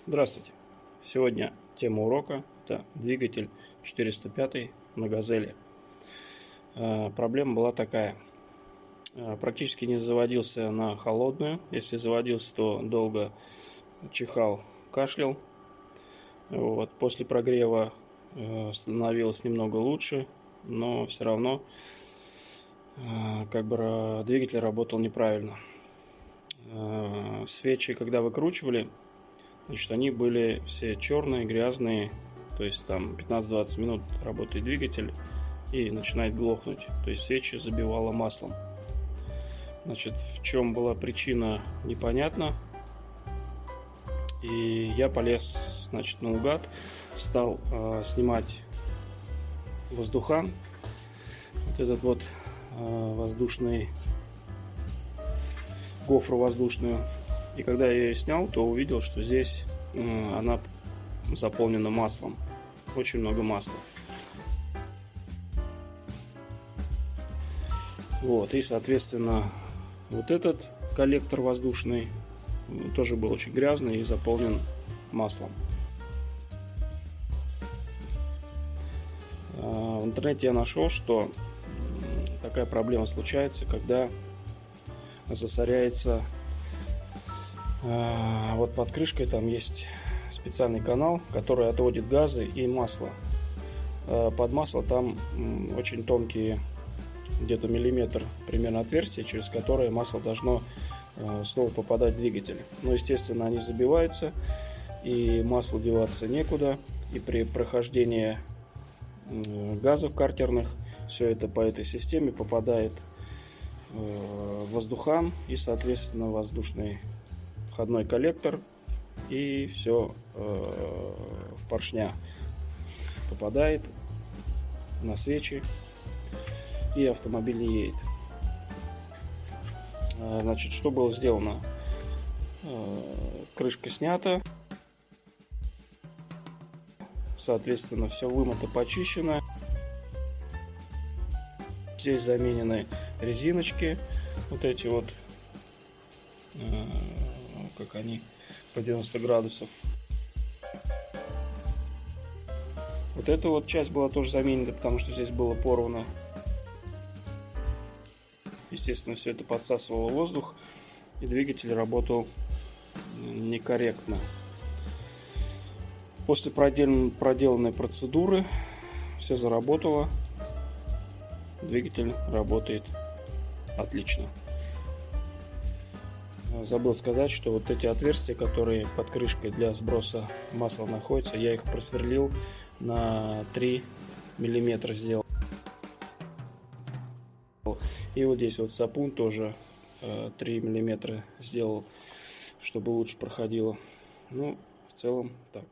Здравствуйте! Сегодня тема урока – это двигатель 405 на «Газели». Проблема была такая. Практически не заводился на холодную. Если заводился, то долго чихал, кашлял. После прогрева становилось немного лучше, но все равно двигатель работал неправильно. Свечи, когда выкручивали, значит, они были все черные, грязные. То есть там 15-20 минут работает двигатель и начинает глохнуть. То есть свечи забивало маслом. Значит, в чем была причина, непонятно. И я полез, значит, наугад, стал снимать воздухан. Вот этот вот воздушный, гофру воздушную. И когда я ее снял, то увидел, что здесь она заполнена маслом. Очень много масла. И соответственно, вот этот коллектор воздушный тоже был очень грязный и заполнен маслом. В интернете я нашел, что такая проблема случается, когда засоряется. Вот под крышкой там есть специальный канал, который отводит газы и масло. Под масло там очень тонкие, где-то миллиметр примерно отверстия, через которое масло должно снова попадать в двигатель. Но, естественно, они забиваются, и маслу деваться некуда. И при прохождении газов картерных все это по этой системе попадает в воздухан и, соответственно, воздушный входной коллектор, и все в поршня попадает на свечи, и автомобиль не едет. Значит, что было сделано? Крышка снята, соответственно, все вымыто, почищено. Здесь заменены резиночки, вот эти вот, как они, по 90 градусов. Вот эта вот часть была тоже заменена, потому что здесь было порвано. Естественно, все это подсасывало воздух, и двигатель работал некорректно. После проделанной процедуры все заработало. Двигатель работает отлично. Забыл сказать, что вот эти отверстия, которые под крышкой для сброса масла находятся, я их просверлил на 3 миллиметра, сделал. И вот здесь вот сапун тоже 3 миллиметра сделал, чтобы лучше проходило. Ну, в целом так.